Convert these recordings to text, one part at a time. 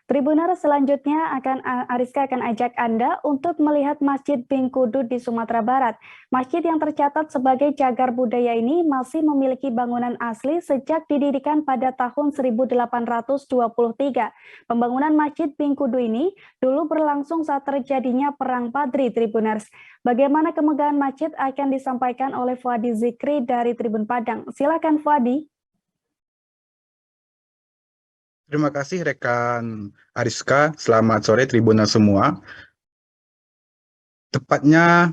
Tribuners selanjutnya Ariska akan ajak Anda untuk melihat Masjid Bingkudu di Sumatera Barat. Masjid yang tercatat sebagai cagar budaya ini masih memiliki bangunan asli sejak didirikan pada tahun 1823. Pembangunan Masjid Bingkudu ini dulu berlangsung saat terjadinya Perang Padri Tribuners. Bagaimana kemegahan masjid akan disampaikan oleh Fuadi Zikri dari Tribun Padang. Silakan Fuadi. Terima kasih rekan Ariska, selamat sore Tribuners semua. Tepatnya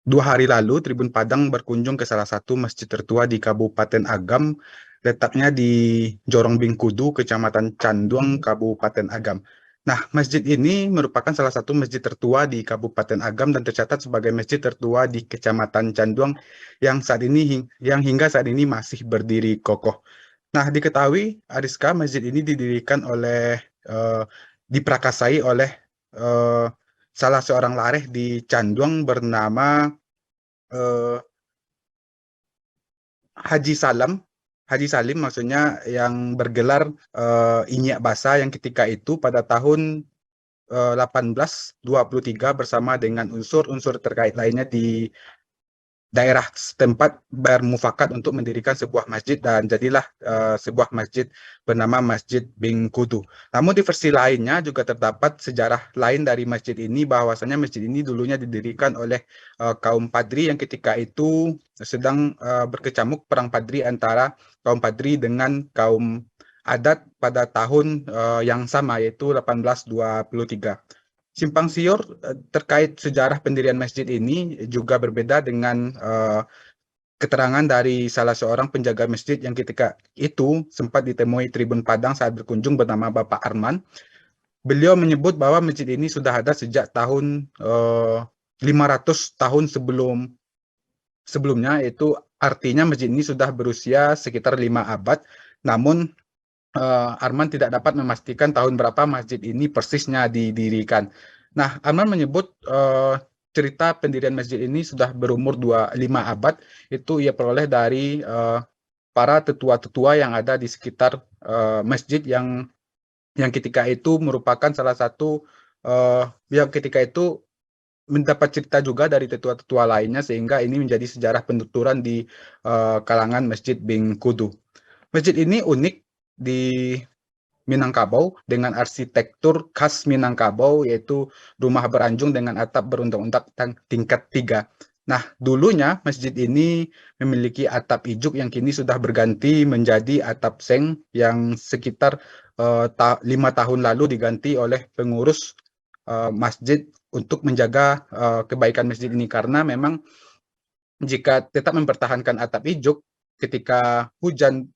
2 hari lalu, Tribun Padang berkunjung ke salah satu masjid tertua di Kabupaten Agam, letaknya di Jorong Bingkudu, Kecamatan Canduang, Kabupaten Agam. Nah, masjid ini merupakan salah satu masjid tertua di Kabupaten Agam dan tercatat sebagai masjid tertua di Kecamatan Canduang yang hingga saat ini masih berdiri kokoh. Nah, diketahui Ariska, masjid ini diprakasai oleh eh, salah seorang lareh di Canduang bernama eh, Haji Salam. Haji Salim maksudnya yang bergelar Inyak Basa yang ketika itu pada tahun 1823 bersama dengan unsur-unsur terkait lainnya di daerah setempat bermufakat untuk mendirikan sebuah masjid dan jadilah sebuah masjid bernama Masjid Bingkudu. Namun di versi lainnya juga terdapat sejarah lain dari masjid ini bahwasanya masjid ini dulunya didirikan oleh kaum Padri yang ketika itu sedang berkecamuk perang Padri antara kaum Padri dengan kaum adat pada tahun yang sama yaitu 1823. Simpang siur terkait sejarah pendirian masjid ini juga berbeda dengan keterangan dari salah seorang penjaga masjid yang ketika itu sempat ditemui Tribun Padang saat berkunjung bernama Bapak Arman. Beliau menyebut bahwa masjid ini sudah ada sejak tahun 500 tahun sebelumnya, yaitu artinya masjid ini sudah berusia sekitar 5 abad. Namun Arman tidak dapat memastikan tahun berapa masjid ini persisnya didirikan. Nah, Arman menyebut cerita pendirian masjid ini sudah berumur 5 abad, itu ia peroleh dari para tetua-tetua yang ada di sekitar masjid yang ketika itu merupakan salah satu yang ketika itu mendapat cerita juga dari tetua-tetua lainnya sehingga ini menjadi sejarah penuturan di kalangan Masjid Bingkudu. Masjid ini unik di Minangkabau dengan arsitektur khas Minangkabau yaitu rumah beranjung dengan atap berundak-undak tingkat 3. Nah, dulunya masjid ini memiliki atap ijuk yang kini sudah berganti menjadi atap seng yang sekitar 5 tahun lalu diganti oleh pengurus masjid untuk menjaga kebaikan masjid ini karena memang jika tetap mempertahankan atap ijuk ketika hujan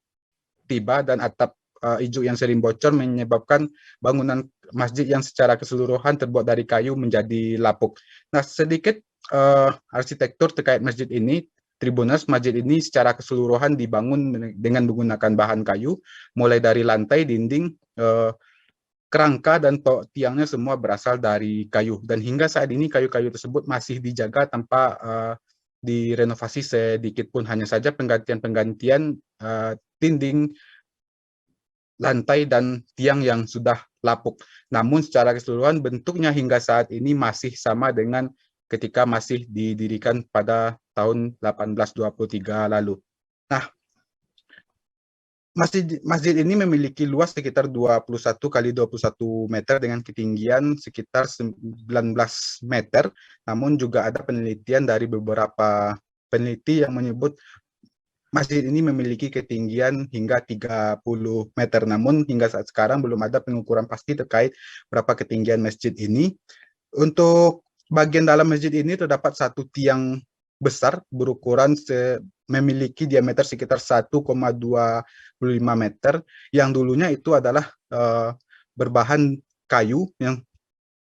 tiba dan atap ijuk yang sering bocor menyebabkan bangunan masjid yang secara keseluruhan terbuat dari kayu menjadi lapuk. Nah, sedikit arsitektur terkait masjid ini, Tribuners, masjid ini secara keseluruhan dibangun dengan menggunakan bahan kayu, mulai dari lantai, dinding, kerangka, dan tiangnya semua berasal dari kayu. Dan hingga saat ini kayu-kayu tersebut masih dijaga tanpa direnovasi sedikit pun, hanya saja penggantian-penggantian dinding, lantai, dan tiang yang sudah lapuk. Namun secara keseluruhan bentuknya hingga saat ini masih sama dengan ketika masih didirikan pada tahun 1823 lalu. Nah, masjid ini memiliki luas sekitar 21 kali 21 meter dengan ketinggian sekitar 19 meter. Namun juga ada penelitian dari beberapa peneliti yang menyebut masjid ini memiliki ketinggian hingga 30 meter, namun hingga saat sekarang belum ada pengukuran pasti terkait berapa ketinggian masjid ini. Untuk bagian dalam masjid ini terdapat satu tiang besar berukuran memiliki diameter sekitar 1,25 meter, yang dulunya itu adalah berbahan kayu yang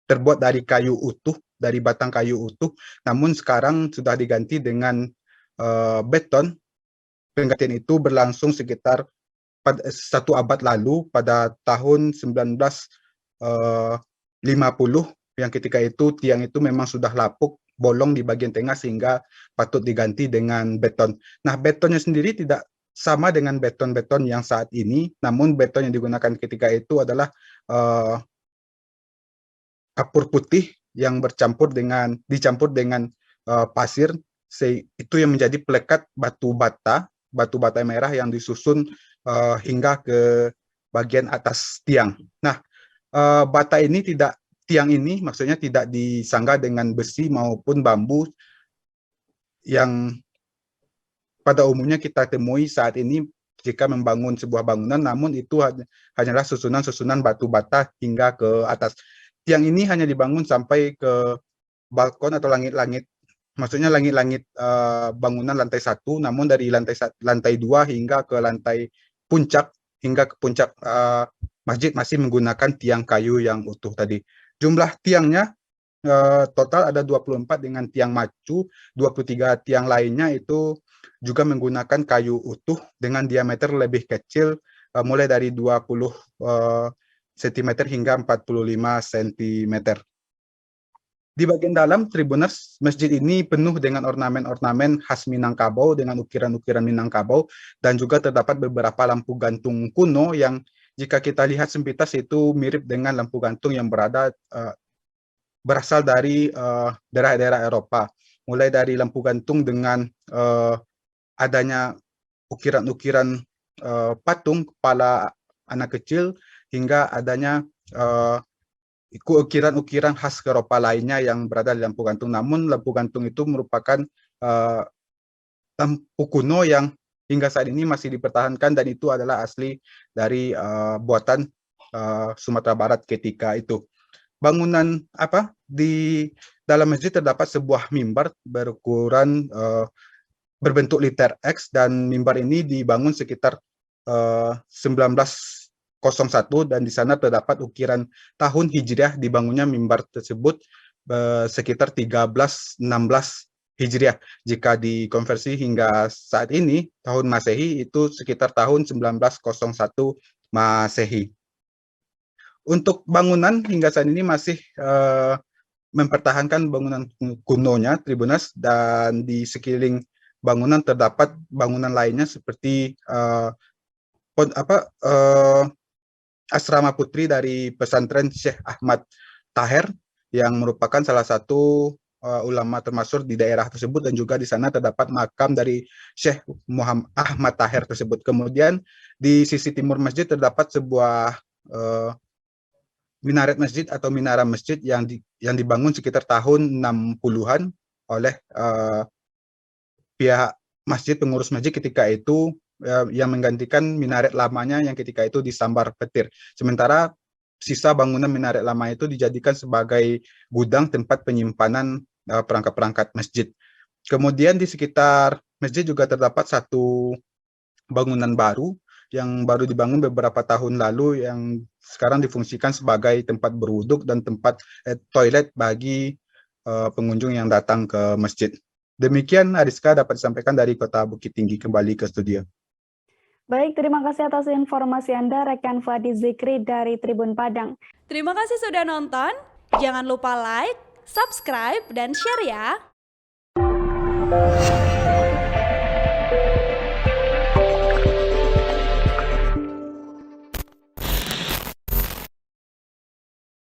terbuat dari kayu utuh, dari batang kayu utuh, namun sekarang sudah diganti dengan beton. Penggantian itu berlangsung sekitar 1 abad lalu pada tahun 1950 yang ketika itu tiang itu memang sudah lapuk, bolong di bagian tengah sehingga patut diganti dengan beton. Nah, betonnya sendiri tidak sama dengan beton-beton yang saat ini, namun beton yang digunakan ketika itu adalah kapur putih yang dicampur dengan pasir, itu yang menjadi plekat batu bata merah yang disusun hingga ke bagian atas tiang. Nah, tiang ini maksudnya tidak disangga dengan besi maupun bambu yang pada umumnya kita temui saat ini jika membangun sebuah bangunan, namun itu hanyalah susunan-susunan batu bata hingga ke atas. Tiang ini hanya dibangun sampai ke balkon atau langit-langit, maksudnya langit-langit bangunan lantai 1, namun dari lantai 2 hingga ke lantai puncak, hingga ke puncak masjid masih menggunakan tiang kayu yang utuh tadi. Jumlah tiangnya total ada 24 dengan tiang macu, 23 tiang lainnya itu juga menggunakan kayu utuh dengan diameter lebih kecil, mulai dari 20 cm hingga 45 cm. Di bagian dalam Tribuners, masjid ini penuh dengan ornamen-ornamen khas Minangkabau dengan ukiran-ukiran Minangkabau, dan juga terdapat beberapa lampu gantung kuno yang jika kita lihat sepintas itu mirip dengan lampu gantung yang berasal dari daerah-daerah Eropa. Mulai dari lampu gantung dengan adanya ukiran-ukiran patung kepala anak kecil, hingga adanya ukiran-ukiran khas Eropa lainnya yang berada di lampu gantung. Namun lampu gantung itu merupakan lampu kuno yang hingga saat ini masih dipertahankan, dan itu adalah asli dari buatan Sumatera Barat ketika itu. Bangunan di dalam masjid terdapat sebuah mimbar berukuran berbentuk liter X, dan mimbar ini dibangun sekitar 1901, dan di sana terdapat ukiran tahun Hijriah dibangunnya mimbar tersebut sekitar 1316 Hijriah. Jika dikonversi hingga saat ini tahun Masehi itu sekitar tahun 1901 Masehi. Untuk bangunan hingga saat ini masih mempertahankan bangunan kunonya Tribuners, dan di sekeliling bangunan terdapat bangunan lainnya seperti asrama putri dari pesantren Syekh Ahmad Taher yang merupakan salah satu ulama termasyhur di daerah tersebut, dan juga di sana terdapat makam dari Syekh Muhammad Ahmad Taher tersebut. Kemudian di sisi timur masjid terdapat sebuah minaret masjid atau minara masjid yang dibangun sekitar tahun 60-an oleh pihak masjid, pengurus masjid ketika itu, yang menggantikan minaret lamanya yang ketika itu disambar petir. Sementara sisa bangunan minaret lama itu dijadikan sebagai gudang tempat penyimpanan perangkat-perangkat masjid. Kemudian di sekitar masjid juga terdapat satu bangunan baru yang baru dibangun beberapa tahun lalu, yang sekarang difungsikan sebagai tempat berwuduk dan tempat toilet bagi pengunjung yang datang ke masjid. Demikian Ariska dapat disampaikan dari Kota Bukit Tinggi. Kembali ke studio. Baik, terima kasih atas informasi Anda, rekan Fadi Zikri dari Tribun Padang. Terima kasih sudah nonton. Jangan lupa like, subscribe, dan share ya.